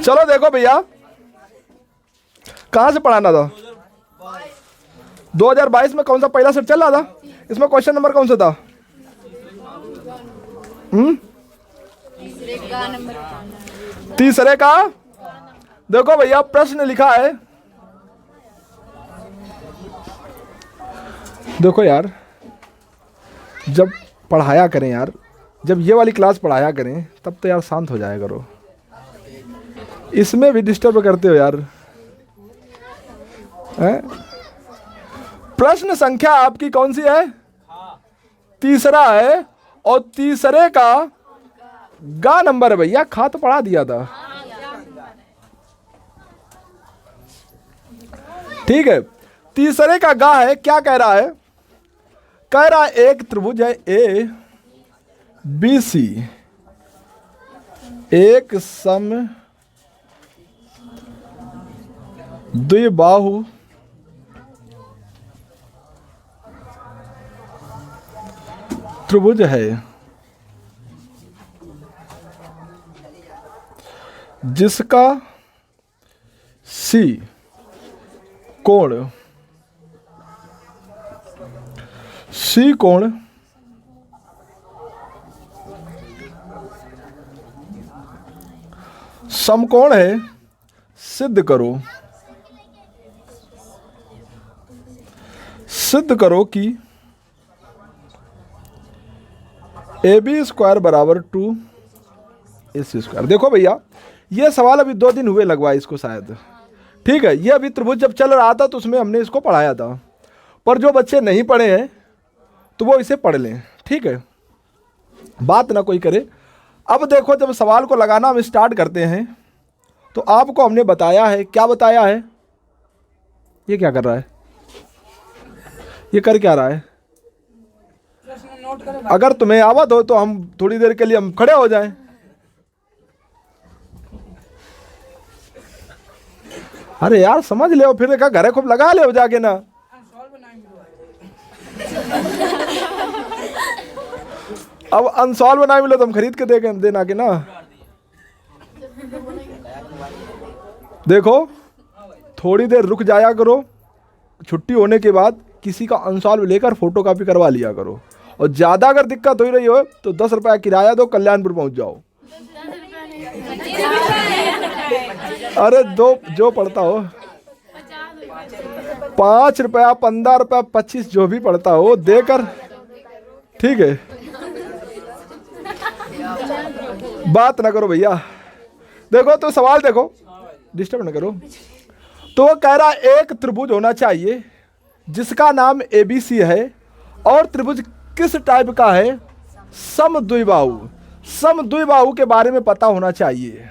चलो देखो भैया, कहां से पढ़ाना था? 2022 में कौन सा पहला सेट चल रहा था? इसमें क्वेश्चन नंबर कौन सा था? तीसरे का। देखो भैया प्रश्न लिखा है, देखो यार, जब पढ़ाया करें यार, जब ये वाली क्लास पढ़ाया करें तब तो यार शांत हो जाया करो, इसमें भी डिस्टर्ब करते हो यार। प्रश्न संख्या आपकी कौन सी है? तीसरा है, और तीसरे का गा नंबर है भैया। खा तो पढ़ा दिया था, ठीक है। तीसरे का गा है, क्या कह रहा है? कह रहा है एक त्रिभुज है ए बी सी, एक सम द्विबाहु त्रिभुज है जिसका सी कोण समकोण है, सिद्ध करो कि AB स्क्वायर बराबर 2AC स्क्वायर। देखो भैया ये सवाल अभी 2 दिन हुए लगवाए इसको शायद, ठीक है। ये अभी त्रिभुज जब चल रहा था तो उसमें हमने इसको पढ़ाया था, पर जो बच्चे नहीं पढ़े हैं तो वो इसे पढ़ लें, ठीक है, बात ना कोई करे। अब देखो जब सवाल को लगाना हम स्टार्ट करते हैं तो आपको हमने बताया है, क्या बताया है? ये क्या कर रहा है? ये कर क्या रहा है? अगर तुम्हें आवत हो तो हम थोड़ी देर के लिए हम खड़े हो जाएं। अरे यार समझ ले, फिर देखा घरे खूब लगा ले जाके ना। अब अनसॉल्व ना मिले तो हम खरीद के देना के ना। देखो थोड़ी देर रुक जाया करो, छुट्टी होने के बाद किसी का अनसॉल्व लेकर फोटो कॉपी करवा लिया करो, और ज्यादा अगर दिक्कत हो रही हो तो 10 रुपया किराया दो, कल्याणपुर पहुंच जाओ। अरे दो जो पड़ता हो, 5 रुपया 15 रुपया 25 जो भी पड़ता हो देकर, ठीक है, बात ना करो भैया। देखो तो सवाल देखो, डिस्टर्ब ना करो। तो वो कह रहा एक त्रिभुज होना चाहिए जिसका नाम ABC है, और त्रिभुज किस टाइप का है? समद्विबाहु। समद्विबाहु के बारे में पता होना चाहिए।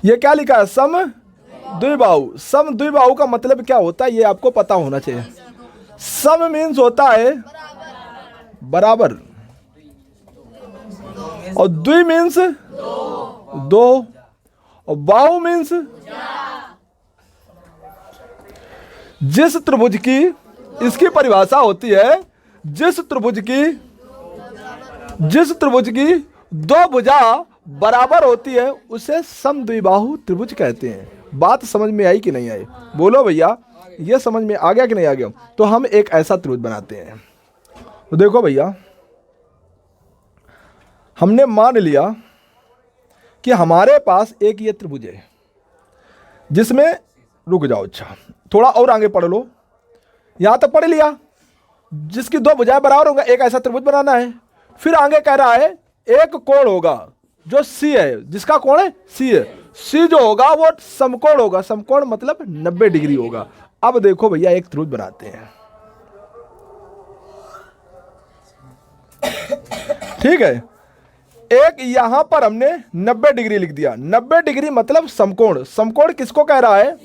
ये क्या लिखा है? समद्विबाहु। समद्विबाहु का मतलब क्या होता है ये आपको पता होना चाहिए। सम मीन्स होता है बराबर, और द्वि मीन्स दो, और बाहु मीन्स जिस त्रिभुज की, इसकी परिभाषा होती है जिस त्रिभुज की 2 भुजा बराबर होती है उसे समद्विबाहु त्रिभुज कहते हैं। बात समझ में आई कि नहीं आई? बोलो भैया, ये समझ में आ गया कि नहीं आ गया? तो हम एक ऐसा त्रिभुज बनाते हैं। तो देखो भैया, हमने मान लिया कि हमारे पास एक ये त्रिभुज है जिसमें, रुक जाओ, अच्छा थोड़ा और आगे पढ़ लो, यहां तक पढ़ लिया, जिसकी 2 भुजाएं बराबर होंगे, एक ऐसा त्रिभुज बनाना है। फिर आगे कह रहा है एक कोण होगा जो C है, जिसका कोण है C है, C जो होगा वो समकोण होगा। समकोण मतलब 90 डिग्री होगा। अब देखो भैया एक त्रिभुज बनाते हैं, ठीक है। एक यहां पर हमने 90 डिग्री लिख दिया। 90 डिग्री मतलब समकोण। समकोण किसको कह रहा है?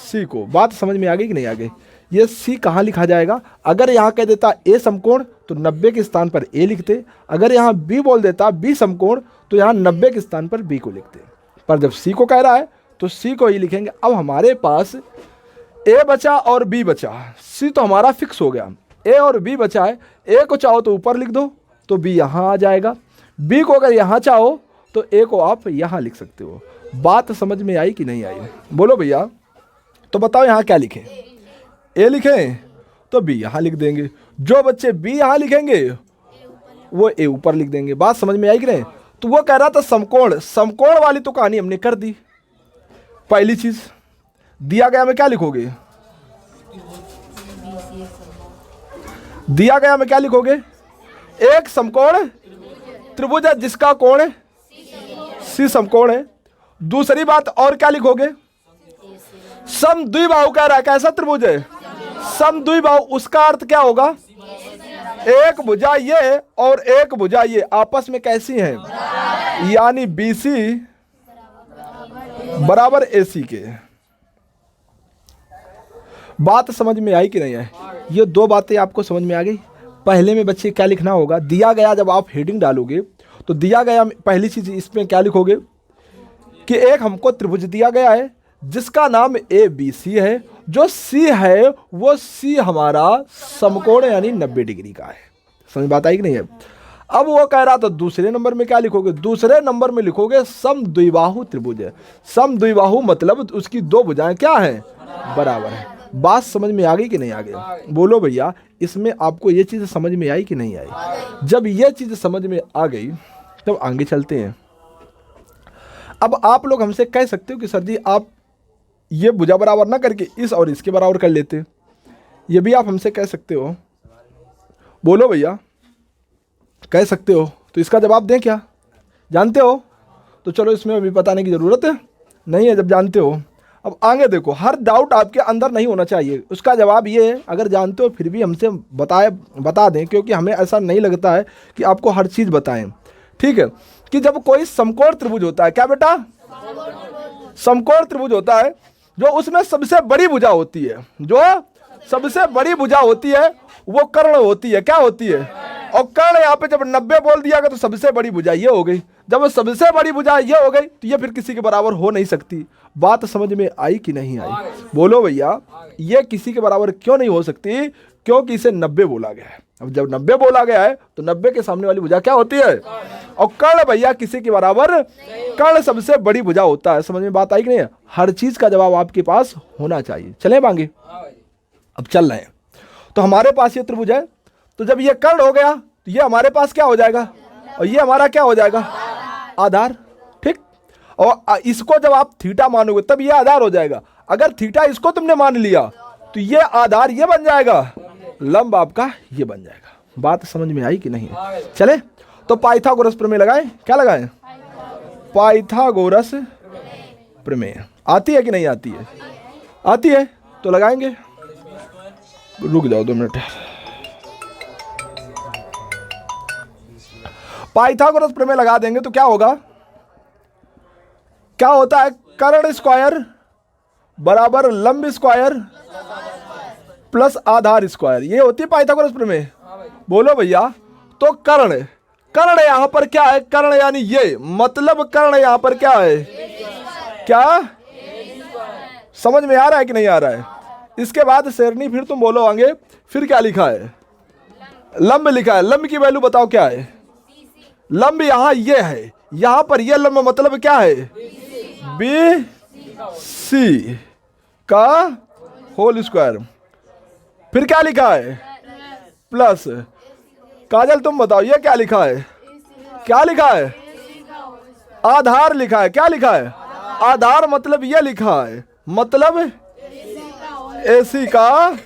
C को। बात समझ में आ गई कि नहीं आ गई? ये C कहां लिखा जाएगा? अगर यहां कह देता A समकोण तो 90 के स्थान पर A लिखते, अगर यहां B बोल देता B समकोण तो यहां 90 के स्थान पर B को लिखते। पर जब C को कह रहा है तो C को ही लिखेंगे। अब हमारे पास A बचा और B बचा, C तो हमारा फिक्स हो गया, A और B बचा है। A को चाहो तो ऊपर लिख दो तो B यहाँ आ जाएगा, बी को अगर यहाँ चाहो तो ए को आप यहाँ लिख सकते हो। बात समझ में आई कि नहीं आई? बोलो भैया। तो बताओ यहाँ क्या लिखें? ए लिखें तो बी यहाँ लिख देंगे। जो बच्चे बी यहाँ लिखेंगे वो ए ऊपर लिख देंगे। बात समझ में आई कि नहीं? तो वो कह रहा था समकोण, समकोण वाली तो कहानी हमने कर दी। पहली चीज दिया गया में क्या लिखोगे? दिया गया में क्या लिखोगे? एक समकोण त्रिभुज है जिसका कोण सी समकोण है। दूसरी बात और क्या लिखोगे? समद्विबाहु कह रहा है। कैसा त्रिभुज है? समद्विबाहु। उसका अर्थ क्या होगा? एक भुजा ये और एक भुजा ये आपस में कैसी हैं? यानी BC बराबर AC के। बात समझ में आई कि नहीं है? ये दो बातें आपको समझ में आ गई। पहले में बच्चे क्या लिखना होगा? दिया गया, जब आप हेडिंग डालोगे तो दिया गया पहली चीज इसमें क्या लिखोगे कि एक हमको त्रिभुज दिया गया है जिसका नाम ABC है। जो C है वो C हमारा समकोण यानी 90 डिग्री का है। समझ बात आई कि नहीं है? अब वो कह रहा था दूसरे नंबर में क्या लिखोगे? दूसरे नंबर में लिखोगे समद्विबाहु त्रिभुज है। समद्विबाहु मतलब उसकी दो भुजाएं क्या हैं? बराबर है। बात समझ में आ गई कि नहीं आ गई? बोलो भैया। इसमें आपको ये चीज़ समझ में आई कि नहीं आई? जब ये चीज़ समझ में आ गई तब आगे चलते हैं। अब आप लोग हमसे कह सकते हो कि सर जी आप ये भुजा बराबर ना करके इस और इसके बराबर कर लेते। ये भी आप हमसे कह सकते हो। बोलो भैया, कह सकते हो। तो इसका जवाब दें क्या? जानते हो? तो चलो इसमें अभी बताने की ज़रूरत है नहीं है जब जानते हो। अब आगे देखो, हर डाउट आपके अंदर नहीं होना चाहिए। उसका जवाब ये है, अगर जानते हो फिर भी हमसे बता दें, क्योंकि हमें ऐसा नहीं लगता है कि आपको हर चीज़ बताएं। ठीक है? कि जब कोई समकोण त्रिभुज होता है, क्या बेटा? समकोण त्रिभुज होता है जो उसमें सबसे बड़ी भुजा होती है, जो सबसे बड़ी भुजा होती है वो कर्ण होती है। क्या होती है? और कर्ण यहाँ पे जब 90 बोल दिया गया तो सबसे बड़ी भुजा ये हो गई। जब सबसे बड़ी भुजा ये हो गई तो ये फिर किसी के बराबर हो नहीं सकती। बात समझ में आई कि नहीं आई? बोलो भैया। ये किसी के बराबर क्यों नहीं हो सकती? क्योंकि इसे 90 बोला गया है। अब जब 90 बोला गया है तो 90 के सामने वाली भुजा क्या होती है? और कर्ण भैया किसी के बराबर, कर्ण सबसे बड़ी भुजा होता है। समझ में बात आई कि नहीं? हर चीज का जवाब आपके पास होना चाहिए। चले मांगे? अब चल रहे हैं। तो हमारे पास ये त्रिभुज है, तो जब ये कर्ण हो गया तो ये हमारे पास क्या हो जाएगा? और ये हमारा क्या हो जाएगा? आधार। ठीक? और इसको जब आप थीटा मानोगे तब ये आधार हो जाएगा। अगर थीटा इसको तुमने मान लिया तो ये आधार ये बन जाएगा, लंब आपका ये बन जाएगा। बात समझ में आई कि नहीं? चले तो पाइथागोरस प्रमेय लगाएं। क्या लगाएं? पाइथागोरस प्रमेय। आती है कि नहीं आती है? आती है तो लगाएंगे। रुक जाओ 2 मिनट। पाइथागोरस प्रमेय लगा देंगे तो क्या होगा? क्या होता है? कर्ण स्क्वायर बराबर लंब स्क्वायर प्लस आधार स्क्वायर। ये होती है पाइथागोरस प्रमेय। बोलो भैया। तो कर्ण, कर्ण यहां पर क्या है? कर्ण यानी ये, मतलब कर्ण यहां पर क्या है? क्या समझ में आ रहा है कि नहीं आ रहा है? इसके बाद शेरनी फिर तुम बोलो आगे। फिर क्या लिखा है? लंब लिखा है। लंब की वैल्यू बताओ क्या है? लंब यहां ये है, यहां पर ये लंब मतलब क्या है? BC का होल स्क्वायर। फिर क्या लिखा है? प्लस। काजल तुम बताओ ये क्या लिखा है? क्या लिखा है? आधार लिखा है। क्या लिखा है? आधार मतलब ये लिखा है, मतलब AC का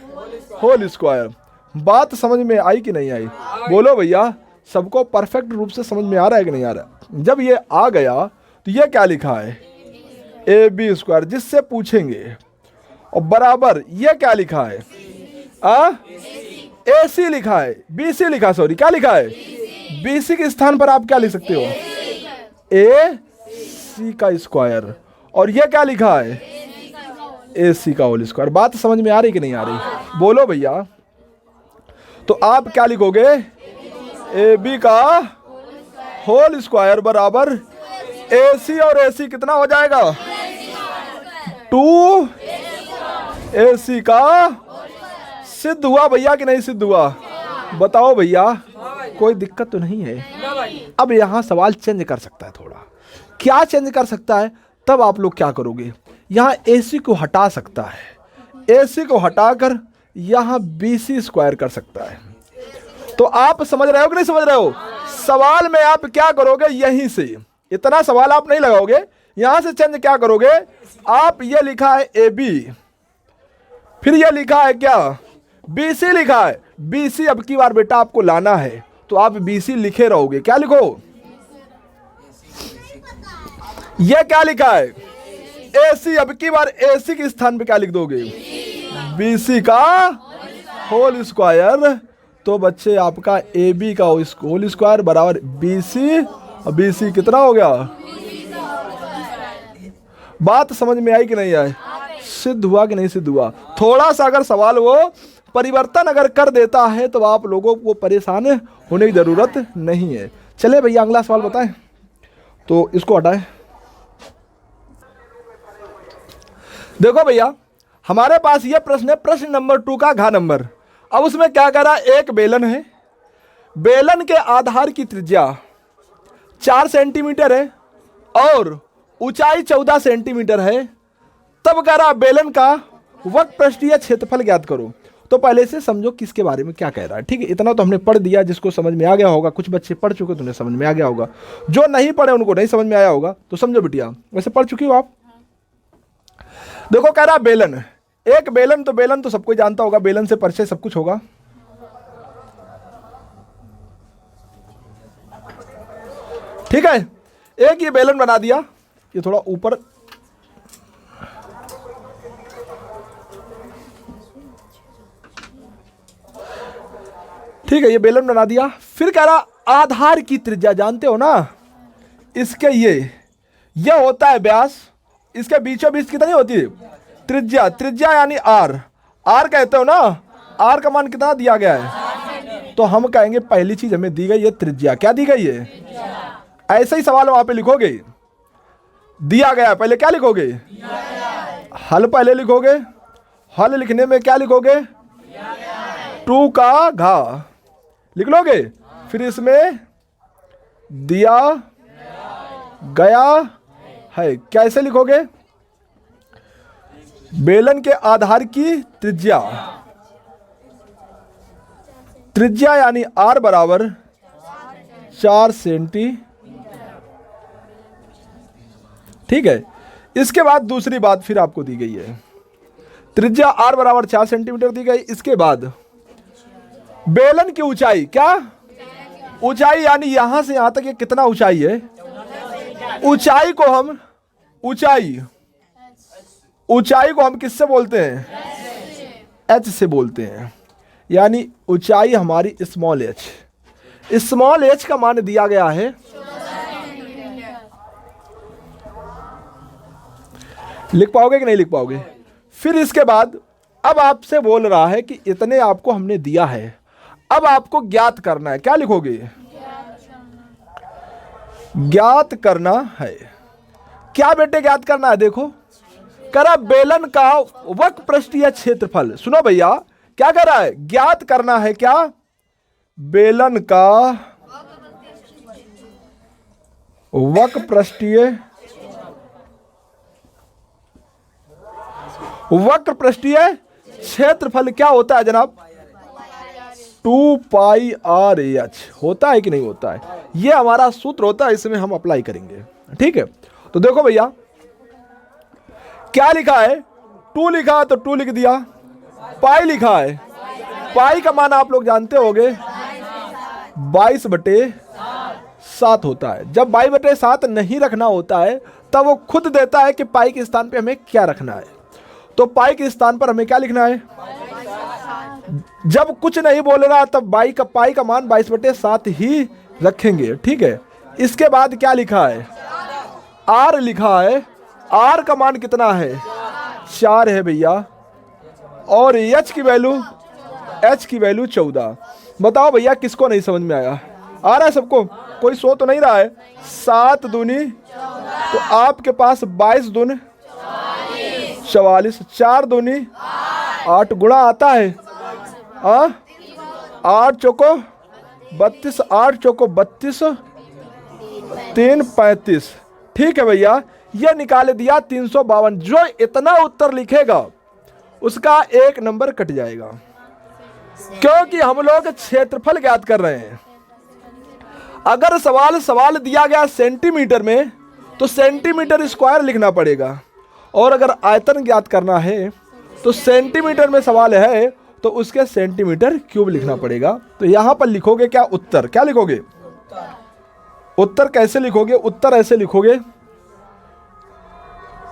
होल स्क्वायर। बात समझ में आई कि नहीं आई? बोलो भैया। सबको परफेक्ट रूप से समझ में आ रहा है कि नहीं आ रहा? जब ये आ गया तो ये क्या लिखा है? AB स्क्वायर, जिससे पूछेंगे। और बराबर ये क्या लिखा है? AC लिखा है। BC लिखा, सॉरी क्या लिखा है? BC के स्थान पर आप क्या लिख सकते हो? AC का स्क्वायर। और ये क्या लिखा है? AC का होल स्क्वायर। बात समझ में आ रही कि नहीं आ रही? बोलो भैया। तो आप क्या लिखोगे? AB का होल स्क्वायर बराबर AC, और AC कितना हो जाएगा? 2AC का। सिद्ध हुआ भैया कि नहीं सिद्ध हुआ? बताओ भैया। कोई दिक्कत तो नहीं है। अब यहाँ सवाल चेंज कर सकता है थोड़ा। क्या चेंज कर सकता है? तब आप लोग क्या करोगे, यहाँ AC को हटा सकता है, AC को हटाकर यहाँ BC स्क्वायर कर सकता है। तो आप समझ रहे हो कि नहीं समझ रहे हो? सवाल में आप क्या करोगे, यहीं से इतना सवाल आप नहीं लगाओगे, यहां से चेंज क्या करोगे आप, ये लिखा है AB, फिर ये लिखा है क्या, BC लिखा है, BC अब की बार बेटा आपको लाना है तो आप BC लिखे रहोगे। क्या लिखो, ये क्या लिखा है AC, अब की बार AC के स्थान पे क्या लिख दोगे, BC का होल स्क्वायर। तो बच्चे आपका AB का होल स्क्वायर बराबर BC, और BC कितना हो गया, बात समझ में आई कि नहीं आई, सिद्ध हुआ कि नहीं सिद्ध हुआ? थोड़ा सा अगर सवाल वो परिवर्तन अगर कर देता है तो आप लोगों को परेशान होने की जरूरत नहीं है। चले भैया अगला सवाल बताएं, तो इसको हटाएं। देखो भैया हमारे पास ये प्रश्न है, प्रश्न नंबर 2 का घ नंबर। अब उसमें क्या कह रहा है, एक बेलन है, बेलन के आधार की त्रिज्या 4 सेंटीमीटर है और ऊंचाई 14 सेंटीमीटर है। तब कह रहा बेलन का वक्रपृष्ठीय क्षेत्रफल ज्ञात करो। तो पहले से समझो किसके बारे में क्या कह रहा है, ठीक है? इतना तो हमने पढ़ दिया, जिसको समझ में आ गया होगा, कुछ बच्चे पढ़ चुके तो उन्हें समझ में आ गया होगा, जो नहीं पढ़े उनको नहीं समझ में आया होगा। तो समझो बिटिया, वैसे पढ़ चुकी हो आप। देखो कह रहा बेलन, एक बेलन, तो बेलन तो सबको जानता होगा, बेलन से परिचय सब कुछ होगा। ठीक है, एक ये बेलन बना दिया, ये थोड़ा ऊपर, ठीक है, ये बेलन बना दिया। फिर कह रहा आधार की त्रिज्या जानते हो ना, इसके ये होता है व्यास, इसके बीचों बीच कितनी होती है त्रिज्या, त्रिज्या यानी आर, आर कहते हो ना, आर का मान कितना दिया गया है, तो हम कहेंगे पहली चीज हमें दी गई है त्रिज्या। क्या दी गई है? ऐसे ही सवाल वहां पे लिखोगे, दिया गया पहले क्या लिखोगे, हल पहले लिखोगे, हल लिखने में क्या लिखोगे, 2 का घा लिख लोगे, फिर इसमें दिया गया है कैसे लिखोगे, बेलन के आधार की त्रिज्या, त्रिज्या यानी आर बराबर 4 सेंटी। ठीक है, इसके बाद दूसरी बात फिर आपको दी गई है, त्रिज्या आर बराबर 4 सेंटीमीटर दी गई। इसके बाद बेलन की ऊंचाई, क्या ऊंचाई यानी यहां से यहां तक ये कितना ऊंचाई है, ऊंचाई को हम ऊंचाई को हम किससे बोलते हैं, एच से बोलते हैं, यानी ऊंचाई हमारी स्मॉल एच, स्मॉल एच का मान दिया गया है, लिख पाओगे कि नहीं लिख पाओगे? फिर इसके बाद अब आपसे बोल रहा है कि इतने आपको हमने दिया है, अब आपको ज्ञात करना है। क्या लिखोगे, ज्ञात करना है। क्या बेटे ज्ञात करना है? देखो करा बेलन का वक्रपृष्ठीय क्षेत्रफल, सुनो भैया क्या कर रहा है, ज्ञात करना है क्या, बेलन का वक्रपृष्ठीय क्षेत्रफल क्या होता है जनाब, 2 पाई आर एच होता है कि नहीं होता है? ये हमारा सूत्र होता है, इसमें हम अप्लाई करेंगे। ठीक है, तो देखो भैया क्या लिखा है, 2 लिखा है तो 2 लिख दिया, पाई लिखा है, पाई का मान आप लोग जानते होंगे 22/7 होता है। जब 22/7 नहीं रखना होता है तब वो खुद देता है कि पाई के स्थान पे हमें क्या रखना है। तो पाई के स्थान पर हमें क्या लिखना है, जब कुछ नहीं बोल रहा तब पाई का मान 22/7 ही रखेंगे। ठीक है, इसके बाद क्या लिखा है, आर लिखा है, आर का मान कितना है, 4 है भैया, और एच की वैल्यू 14। बताओ भैया किसको नहीं समझ में आया? आ रहा है सबको? कोई सो तो नहीं रहा है? 7 दूनी तो आपके पास 22 दूनी 44, 4 दूनी 8 गुणा आता है, 8 चौको 32, 8 चौको 32, 3 35। ठीक है भैया, ये निकाल दिया 352। जो इतना उत्तर लिखेगा उसका 1 नंबर कट जाएगा, क्योंकि हम लोग क्षेत्रफल ज्ञात कर रहे हैं। अगर सवाल दिया गया सेंटीमीटर में तो सेंटीमीटर स्क्वायर लिखना पड़ेगा, और अगर आयतन ज्ञात करना है तो सेंटीमीटर में सवाल है तो उसके सेंटीमीटर क्यूब लिखना पड़ेगा। तो यहां पर लिखोगे क्या? उत्तर। क्या लिखोगे? उत्तर कैसे लिखोगे? उत्तर ऐसे लिखोगे,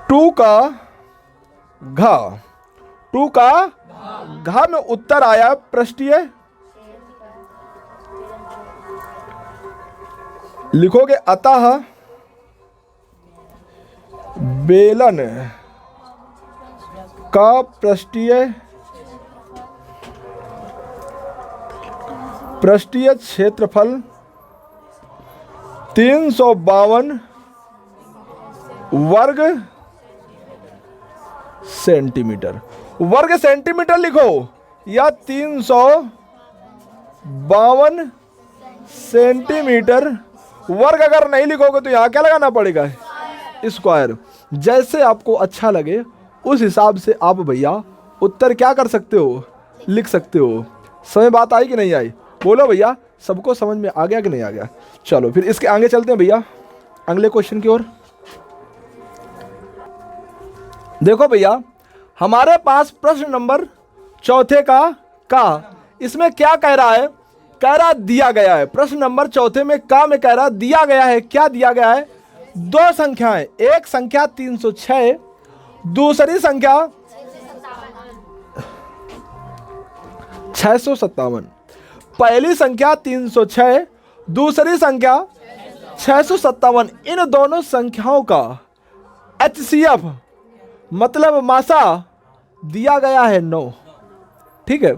2 का घा, 2 का घा में उत्तर आया पृष्ठीय। लिखोगे अतः बेलन का पृष्ठीय क्षेत्रफल 352 वर्ग सेंटीमीटर। वर्ग सेंटीमीटर लिखो या 352 सेंटीमीटर। वर्ग अगर नहीं लिखोगे तो यहां क्या लगाना पड़ेगा? स्क्वायर। जैसे आपको अच्छा लगे उस हिसाब से आप भैया उत्तर क्या कर सकते हो? लिख सकते हो। समझ बात आई कि नहीं आई? बोलो भैया, सबको समझ में आ गया कि नहीं आ गया? चलो फिर इसके आगे चलते हैं भैया, अगले क्वेश्चन की ओर। देखो भैया, हमारे पास प्रश्न नंबर 4 का इसमें क्या कह रहा है? कह रहा दिया गया है। प्रश्न नंबर 4 में का में कह रहा दिया गया है। क्या दिया गया है? 2 संख्याएं, एक संख्या 306, दूसरी संख्या 657। पहली संख्या 306, दूसरी संख्या 657। इन दोनों संख्याओं का HCF मतलब मासा दिया गया है 9। ठीक है,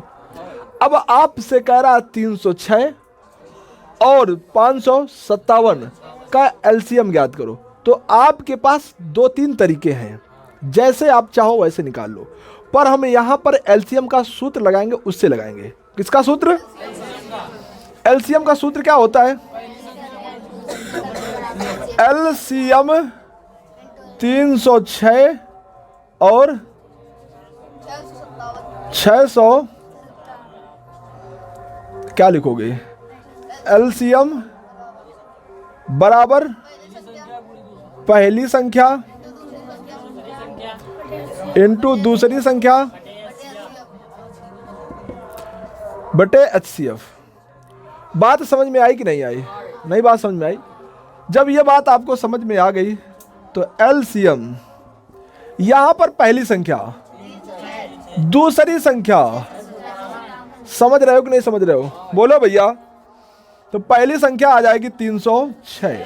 अब आपसे कह रहा 306 और 557 का LCM ज्ञात करो। तो आपके पास 2-3 तरीके हैं, जैसे आप चाहो वैसे निकाल लो, पर हम यहां पर LCM का सूत्र लगाएंगे। उससे लगाएंगे किसका सूत्र? LCM का सूत्र क्या होता है? LCM 306 और 600। क्या लिखोगे? LCM बराबर पहली संख्या इंटू दूसरी संख्या बटे HCF। बात समझ में आई कि नहीं आई? नहीं बात समझ में आई? जब ये बात आपको समझ में आ गई तो LCM यहां पर पहली संख्या, दूसरी संख्या, समझ रहे हो कि नहीं समझ रहे हो? बोलो भैया। तो पहली संख्या आ जाएगी 306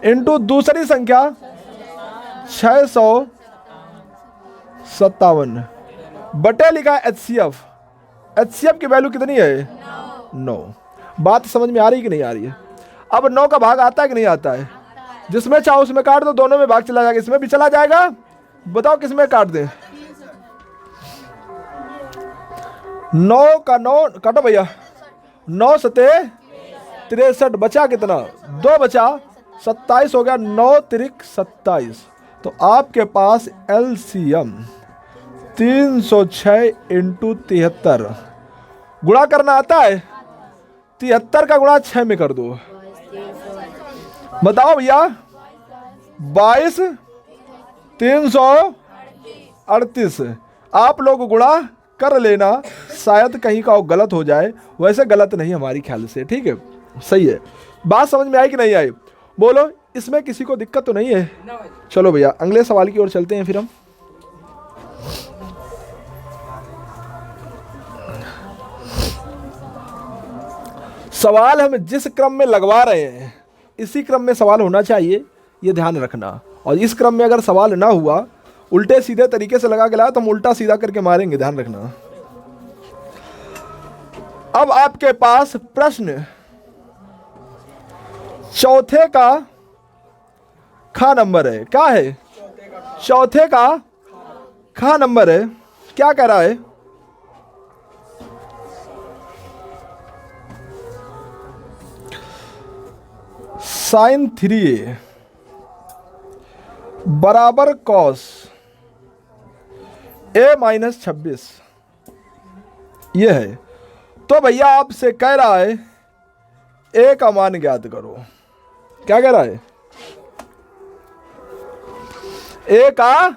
इंटू दूसरी संख्या 657 बटे लिखा है HCF। HCF की वैल्यू कितनी है? 9। बात समझ में आ रही कि नहीं आ रही है? अब 9 का भाग आता है कि नहीं आता है? जिसमें चाहो उसमें काट दो, दोनों में भाग चला जाएगा, इसमें भी चला जाएगा। बताओ किसमें काट दें? 9 का 9 काटो भैया। 9 सते 63, बचा कितना? 2 बचा, 27 हो गया। 9 त्रिक 27। तो आपके पास LCM 306 इंटू 73 गुणा करना आता है? 73 का गुणा 6 में कर दो। बताओ भैया। 22 338। आप लोग गुणा कर लेना, शायद कहीं का गलत हो जाए, वैसे गलत नहीं हमारी ख्याल से। ठीक है, सही है। बात समझ में आई कि नहीं आई? बोलो, इसमें किसी को दिक्कत तो नहीं है? चलो भैया अगले सवाल की ओर चलते हैं फिर हम। सवाल हम जिस क्रम में लगवा रहे हैं इसी क्रम में सवाल होना चाहिए, ये ध्यान रखना। और इस क्रम में अगर सवाल ना हुआ, उल्टे सीधे तरीके से लगा के लाया तो हम उल्टा सीधा करके मारेंगे, ध्यान रखना। अब आपके पास प्रश्न 4 का खा नंबर है। क्या है? 4 का खा नंबर है। क्या कह रहा है? साइन 3a बराबर कॉस a माइनस 26 ये है। तो भैया आपसे कह रहा है a का मान ज्ञात करो। क्या कह रहा है? a का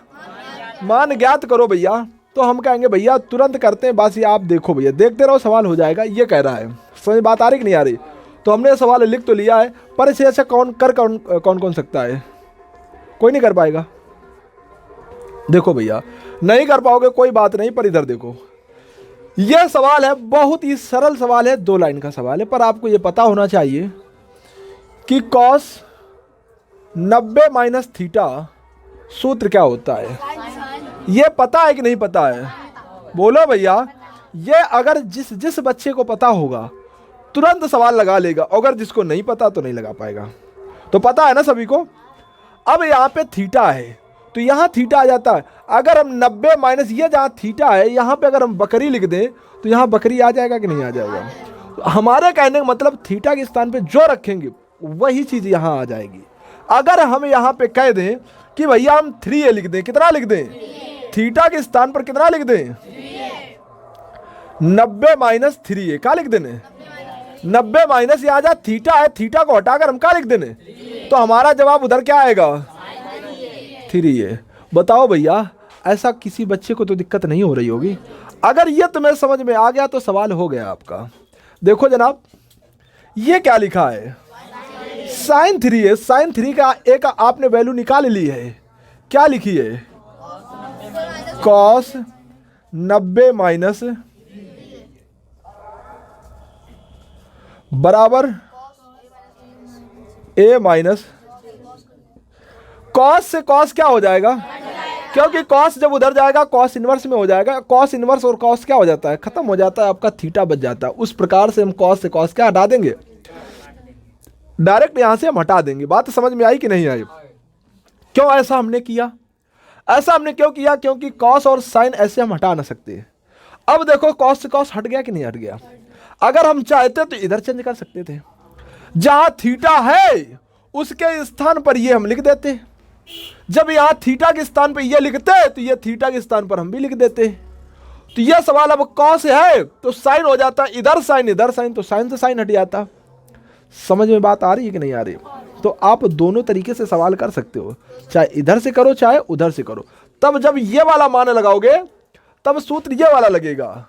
मान ज्ञात करो भैया। तो हम कहेंगे भैया तुरंत करते हैं, बस ये आप देखो भैया, देखते रहो, सवाल हो जाएगा। ये कह रहा है, समझ बात आ रही कि नहीं आ रही? तो हमने सवाल लिख तो लिया है, पर इसे ऐसा कौन कौन सकता है? कोई नहीं कर पाएगा। देखो भैया, नहीं कर पाओगे कोई बात नहीं, पर इधर देखो, यह सवाल है, बहुत ही सरल सवाल है, 2 लाइन का सवाल है, पर आपको यह पता होना चाहिए कि कॉस 90 माइनस थीटा सूत्र क्या होता है। ये पता है कि नहीं पता है? बोलो भैया। ये अगर जिस बच्चे को पता होगा तुरंत सवाल लगा लेगा, अगर जिसको नहीं पता तो नहीं लगा पाएगा। तो पता है ना सभी को। अब यहाँ पे थीटा है तो यहाँ थीटा आ जाता है। अगर हम 90 माइनस ये जहाँ थीटा है, यहाँ पे अगर हम बकरी लिख दें तो यहाँ बकरी आ जाएगा कि नहीं आ जाएगा? तो हमारे कहने का मतलब थीटा के स्थान पे जो रखेंगे वही चीज़ यहाँ आ जाएगी। अगर हम यहाँ पे कह दें कि भैया हम 3a लिख दें, कितना लिख दें? थीटा के स्थान पर कितना लिख दें? 90 माइनस 3a। क्या लिख देने? 90 माइनस यहाँ जहाँ थीटा है, थीटा को हटाकर हम क्या लिख देने? तो हमारा जवाब उधर क्या आएगा? 3a। बताओ भैया, ऐसा किसी बच्चे को तो दिक्कत नहीं हो रही होगी। अगर ये तुम्हें समझ में आ गया तो सवाल हो गया आपका। देखो जनाब, ये क्या लिखा है? Sign 3a। साइन 3 का a का आपने वैल्यू निकाल ली है। क्या लिखी है? कॉस 90 माइनस बराबर a माइनस कॉस से कॉस क्या हो जाएगा? क्योंकि कॉस जब उधर जाएगा कॉस इनवर्स में हो जाएगा। कॉस इनवर्स और कॉस क्या हो जाता है? खत्म हो जाता है, आपका थीटा बच जाता है। उस प्रकार से हम कॉस से कॉस क्या हटा देंगे? डायरेक्ट यहां से हम हटा देंगे। बात समझ में आई कि नहीं आई? क्यों ऐसा हमने किया? ऐसा हमने क्यों किया? क्योंकि कॉस और साइन ऐसे हम हटा ना सकते। अब देखो, कॉस से कॉस हट गया कि नहीं हट गया? अगर हम चाहते तो इधर चेंज कर सकते थे, जहां थीटा है उसके स्थान पर ये हम लिख देते। जब यहां थीटा के स्थान पर ये लिखते तो ये थीटा के स्थान पर हम भी लिख देते। तो ये सवाल अब कॉस है तो साइन हो जाता, इधर साइन तो साइन से साइन हट जाता। समझ में बात आ रही है कि नहीं आ रही? तो आप दोनों तरीके से सवाल कर सकते हो, चाहे इधर से करो चाहे उधर से करो। तब जब ये वाला मान लगाओगे तब सूत्र ये वाला लगेगा,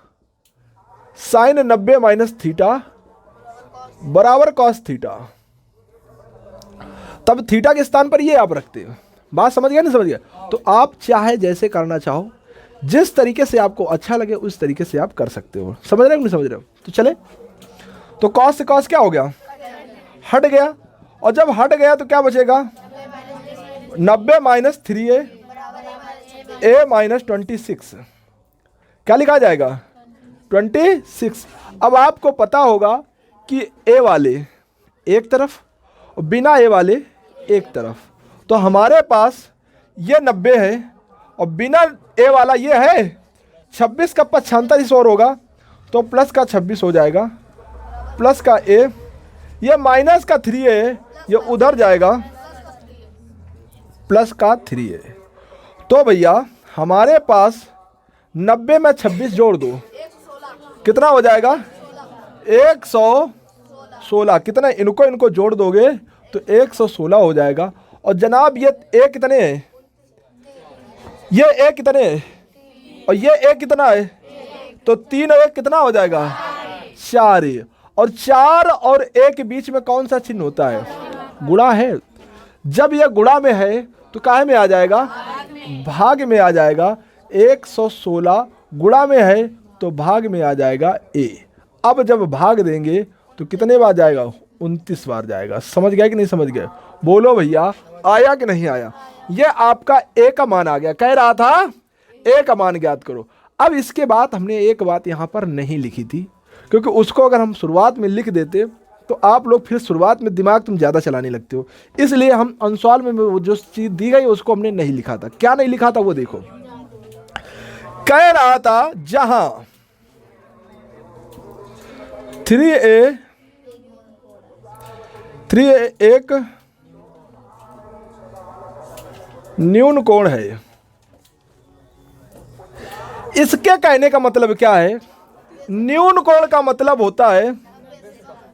साइन 90 माइनस थीटा बराबर कॉस थीटा। तब थीटा के स्थान पर ये आप रखते हो। बात समझ गया नहीं समझ गया? तो आप चाहे जैसे करना चाहो, जिस तरीके से आपको अच्छा लगे उस तरीके से आप कर सकते हो। समझ रहे हो नहीं समझ रहे हो? तो चले, तो कॉस से कॉस क्या हो गया? हट गया। और जब हट गया तो क्या बचेगा? 90 माइनस 3a a माइनस 26। क्या लिखा जाएगा? 26। अब आपको पता होगा कि a वाले एक तरफ और बिना a वाले एक तरफ। तो हमारे पास ये 90 है और बिना a वाला ये है 26 का 75 और होगा तो प्लस का 26 हो जाएगा, प्लस का a, ये माइनस का 3a है, ये उधर जाएगा प्लस का 3a। तो भैया हमारे पास 90 में 26 जोड़ दो, कितना हो जाएगा? 116। कितना? इनको जोड़ दोगे तो 116 हो जाएगा। और जनाब ये a कितने हैं? ये a कितने हैं? और ये a कितना है? तो 3 और 1 कितना हो जाएगा? 4। और 4 और a के बीच में कौन सा चिन्ह होता है? गुणा है। जब यह गुणा में है तो काहे में आ जाएगा? भाग में आ जाएगा। 116 गुणा में है तो भाग में आ जाएगा a। अब जब भाग देंगे तो कितने बार जाएगा? 29 बार जाएगा। समझ गया कि नहीं समझ गए? बोलो भैया, आया कि नहीं आया? ये आपका a का मान आ गया। कह रहा था a का मान ज्ञात करो। अब इसके बाद हमने एक बात यहाँ पर नहीं लिखी थी, क्योंकि उसको अगर हम शुरुआत में लिख देते तो आप लोग फिर शुरुआत में दिमाग तुम ज़्यादा चलाने लगते हो। इसलिए हम अनुस्वार में जो चीज़ दी गई उसको हमने नहीं लिखा था। क्या नहीं लिखा था वो देखो। कह रहा था जहां 3a एक न्यून कोण है। इसके कहने का मतलब क्या है, न्यून कोण का मतलब होता है,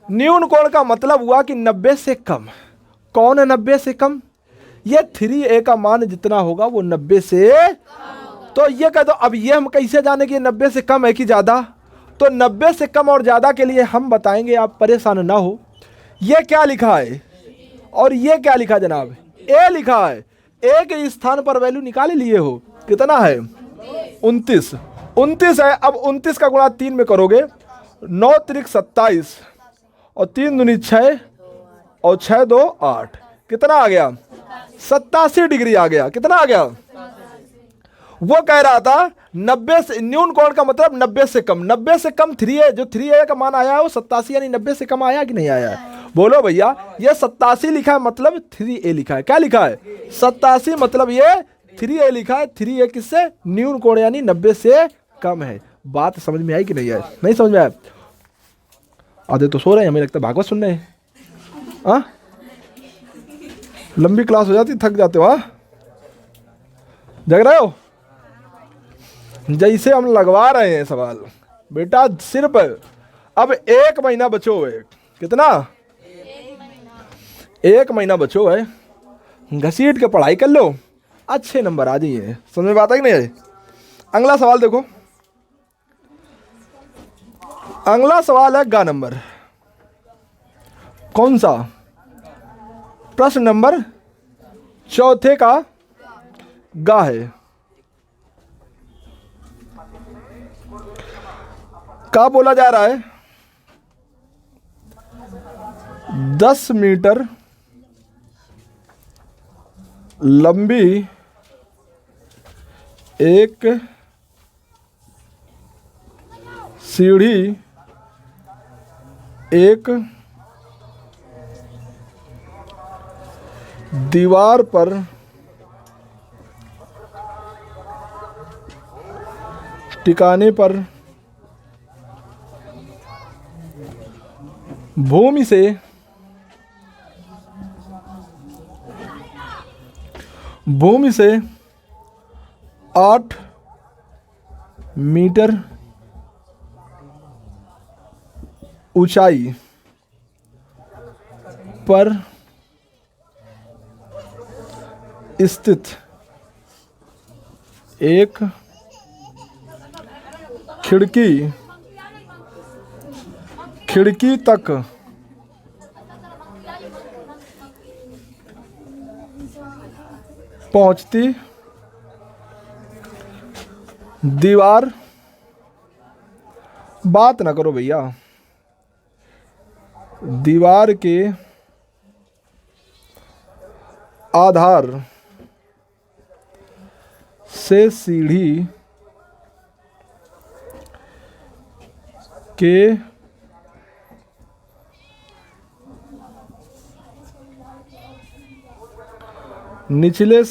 न्यून कोण का मतलब हुआ कि 90 से कम। कौन है 90 से कम? ये 3a का मान जितना होगा वो 90 से, तो ये कह दो। अब ये हम कैसे जाने कि 90 से कम है कि ज़्यादा? तो 90 से कम और ज़्यादा के लिए हम बताएंगे, आप परेशान ना हो। ये क्या लिखा है और ये क्या लिखा जनाब? ए लिखा है। ए के स्थान पर वैल्यू निकाले लिए हो, कितना है? 29। 29 है। अब 29 का गुणा 3 में करोगे, 9 त्रिक 27 और 3 दूनी 6 और 6 2 8, कितना आ गया? 87 डिग्री आ गया। कितना आ गया? वो कह रहा था 90 से, न्यून कोण का मतलब 90 से कम। 90 से कम 3a, जो 3a का मान आया है वो 87 यानी 90 से कम आया कि नहीं आया है? बोलो भैया। ये 87 लिखा है मतलब 3a लिखा है। क्या लिखा है? 87 मतलब ये 3a लिखा है। 3a किससे? न्यून कोण यानी 90 से कम है। बात समझ में आई कि नहीं आई? नहीं समझ में आया? आधे तो सो रहे हैं, हमें लगता है भागवत सुन रहे हैं। हाँ, लंबी क्लास हो जाती, थक जाते हो। हाँ, जग रहे हो? जैसे हम लगवा रहे हैं सवाल बेटा, सिर्फ अब 1 महीना बचो है। कितना? 1 महीना बचो है। घसीट के पढ़ाई कर लो, अच्छे नंबर आ जाइए। समझ में बात है कि नहीं? अगला सवाल देखो। अगला सवाल है गा नंबर। कौन सा? प्रश्न नंबर 4 का गा है। क्या बोला जा रहा है? 10 मीटर लंबी एक सीढ़ी एक दीवार पर टिकाने पर भूमि से 8 मीटर ऊंचाई पर स्थित एक खिड़की तक पहुंचती दीवार। बात ना करो भैया। दीवार के आधार से सीढ़ी के निचले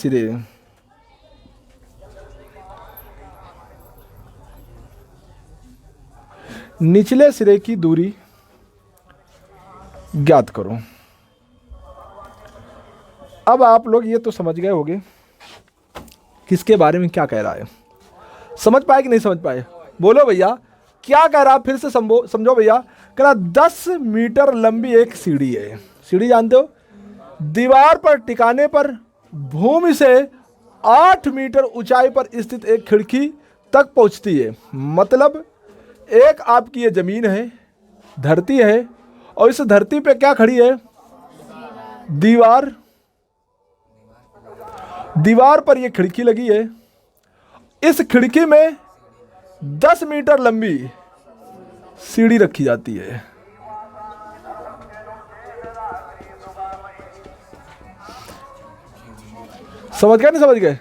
सिरे की दूरी ज्ञात करो। अब आप लोग ये तो समझ गए होंगे किसके बारे में क्या कह रहा है। समझ पाए कि नहीं समझ पाए? बोलो भैया, क्या कह रहा? फिर से समझो भैया। कह रहा 10 मीटर लंबी एक सीढ़ी है। सीढ़ी जानते हो? दीवार पर टिकाने पर भूमि से 8 मीटर ऊंचाई पर स्थित एक खिड़की तक पहुंचती है। मतलब एक आपकी ये जमीन है, धरती है, और इस धरती पे क्या खड़ी है? दीवार। दीवार पर ये खिड़की लगी है। इस खिड़की में 10 मीटर लंबी सीढ़ी रखी जाती है। समझ गए नहीं समझ गए?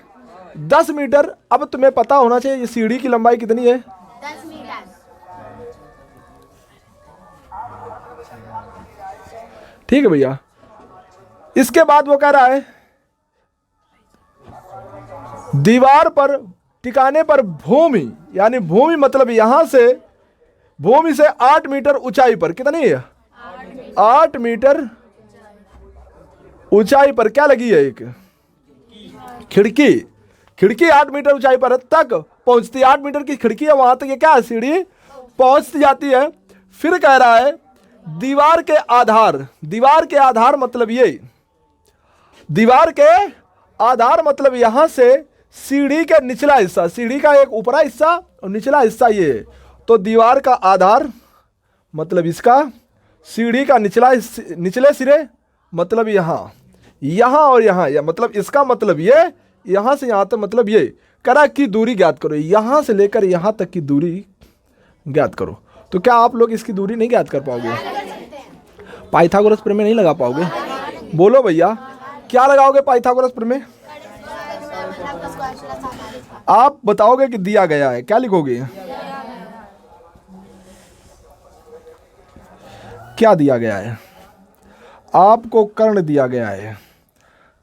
10 मीटर। अब तुम्हें पता होना चाहिए ये सीढ़ी की लंबाई कितनी है? 10 मीटर। ठीक है भैया। इसके बाद वो कह रहा है दीवार पर टिकाने पर भूमि, यानी भूमि मतलब यहां से, भूमि से 8 मीटर ऊंचाई पर, कितनी है? 8 मीटर ऊंचाई पर क्या लगी है? एक खिड़की, खिड़की 8 मीटर ऊंचाई पर तक पहुंचती है, 8 मीटर की खिड़की है, वहां तक ये क्या है, सीढ़ी पहुंच जाती है। फिर कह रहा है दीवार के आधार, दीवार के आधार मतलब ये, दीवार के आधार मतलब यहां से सीढ़ी के निचला हिस्सा, सीढ़ी का एक ऊपरा हिस्सा और निचला हिस्सा ये, तो दीवार का आधार मतलब इसका, सीढ़ी का निचले सिरे मतलब यहाँ, यहाँ और यहाँ, या मतलब इसका मतलब ये, यहाँ से यहाँ तक मतलब ये। करा की दूरी ज्ञात करो, यहाँ से लेकर यहाँ तक की दूरी ज्ञात करो। तो क्या आप लोग इसकी दूरी नहीं ज्ञात कर पाओगे? पाइथागोरस प्रमेय नहीं लगा पाओगे? बोलो भैया, क्या लगाओगे पाइथागोरस प्रमेय? आप बताओगे कि दिया गया है, क्या लिखोगे? क्या दिया गया है? आपको कर्ण दिया गया है।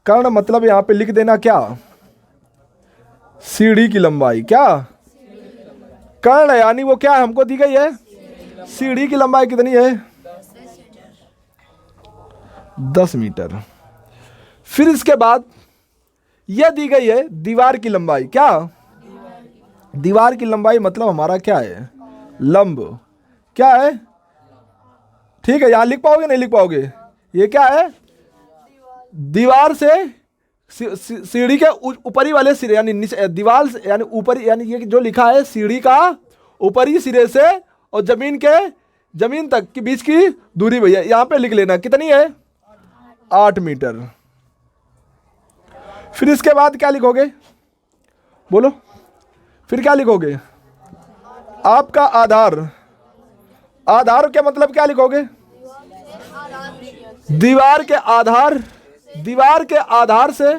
कर्ण मतलब यहां पे लिख देना क्या, सीढ़ी की लंबाई। क्या कर्ण यानी वो क्या है, हमको दी गई है सीढ़ी की लंबाई कितनी है, 10 मीटर। फिर इसके बाद यह दी गई है दीवार की लंबाई। क्या दीवार की लंबाई मतलब हमारा क्या है, लंब। क्या है, ठीक है, यहां लिख पाओगे नहीं लिख पाओगे? ये क्या है, दीवार से सीढ़ी के ऊपरी वाले सिरे यानी दीवार यानी ऊपरी, यानी ये जो लिखा है सीढ़ी का ऊपरी सिरे से और जमीन तक के बीच की दूरी भैया यहां पे लिख लेना कितनी है, 8 मीटर। फिर इसके बाद क्या लिखोगे, बोलो? फिर क्या लिखोगे? आपका आधार, आधार के मतलब क्या लिखोगे? दीवार के आधार, दीवार के आधार से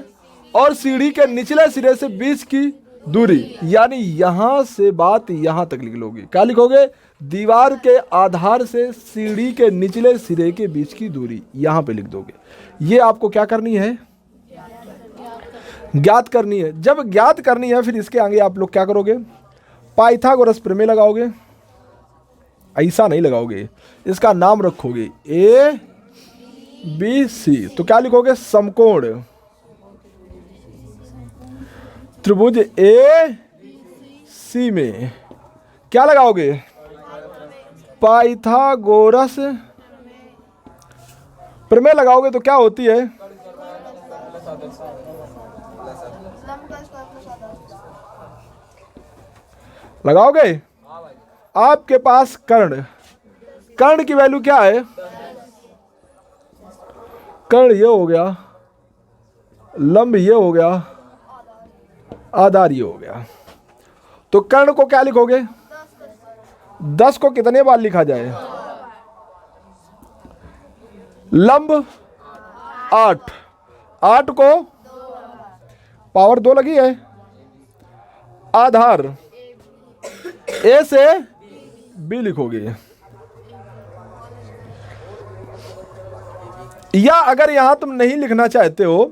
और सीढ़ी के निचले सिरे से बीच की दूरी, यानी यहां से बात यहां तक लिख लोगे। क्या लिखोगे? दीवार के आधार से सीढ़ी के निचले सिरे के बीच की दूरी यहां पे लिख दोगे। ये आपको क्या करनी है, ज्ञात करनी है। जब ज्ञात करनी है फिर इसके आगे आप लोग क्या करोगे, पाइथागोरस प्रमेय लगाओगे। ऐसा नहीं लगाओगे, इसका नाम रखोगे ए बी सी। तो क्या लिखोगे, समकोण त्रिभुज ए सी में क्या लगाओगे, पाइथागोरस प्रमेय लगाओगे। तो क्या होती है, लगाओगे? आपके पास कर्ण, कर्ण की वैल्यू क्या है, कर्ण ये हो गया, लंब ये हो गया, आधार ये हो गया। तो कर्ण को क्या लिखोगे, 10 को कितने बार लिखा जाए, लंब 8, 8 को पावर 2 लगी है, आधार ए से बी लिखोगे। या अगर यहां तुम नहीं लिखना चाहते हो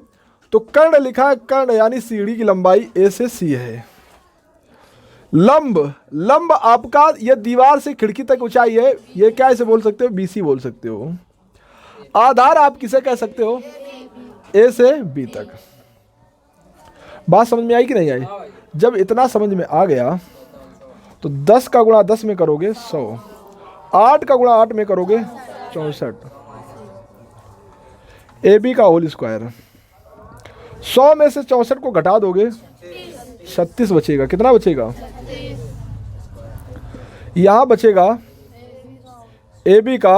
तो कर्ण लिखा है, कर्ण यानी सीढ़ी की लंबाई ए से सी है। लंब, लंब आपका ये दीवार से खिड़की तक ऊंचाई है, ये क्या इसे बोल सकते हो, बीसी बोल सकते हो। आधार आप किसे कह सकते हो, ए से बी तक। बात समझ में आई कि नहीं आई? जब इतना समझ में आ गया तो 10 का गुणा 10 में करोगे 100, 8 का गुणा 8 में करोगे 64, ए बी का होल स्क्वायर। 100 में से 64 को घटा दोगे 36 बचेगा। कितना बचेगा, यहां बचेगा ए बी का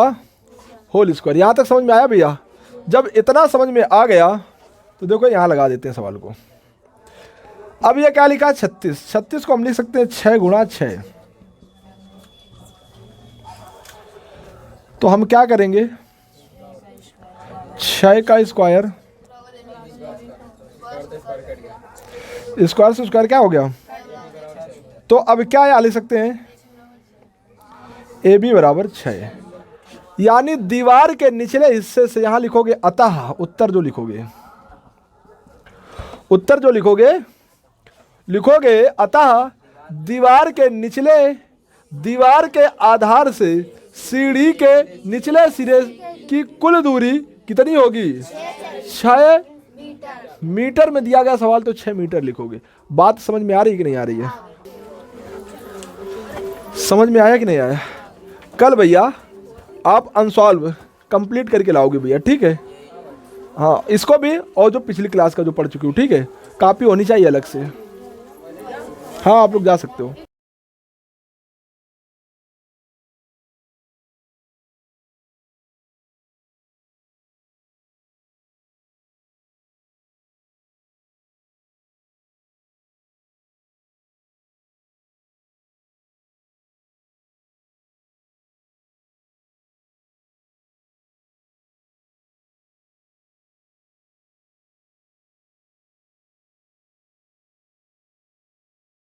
होल स्क्वायर। यहां तक समझ में आया भैया? जब इतना समझ में आ गया तो देखो यहां लगा देते हैं सवाल को। अब ये क्या लिखा, 36, 36 को हम लिख सकते हैं 6 गुणा 6। तो हम क्या करेंगे, 6 का स्क्वायर, स्क्वायर से स्क्वायर क्या हो गया। तो अब क्या यहाँ लिख सकते हैं, ए बी बराबर 6, यानी दीवार के निचले हिस्से से यहां लिखोगे अतः, उत्तर जो लिखोगे, उत्तर जो लिखोगे अतः दीवार के निचले, दीवार के आधार से सीढ़ी के निचले सिरे की कुल दूरी कितनी होगी, 6 मीटर। मीटर में दिया गया सवाल तो 6 मीटर लिखोगे। बात समझ में आ रही है कि नहीं आ रही है? समझ में आया कि नहीं आया? कल भैया आप अनसॉल्व कंप्लीट करके लाओगे भैया, ठीक है? हाँ, इसको भी और जो पिछली क्लास का जो पढ़ चुकी हूँ, ठीक है? कापी होनी चाहिए अलग से। हाँ, आप लोग जा सकते हो।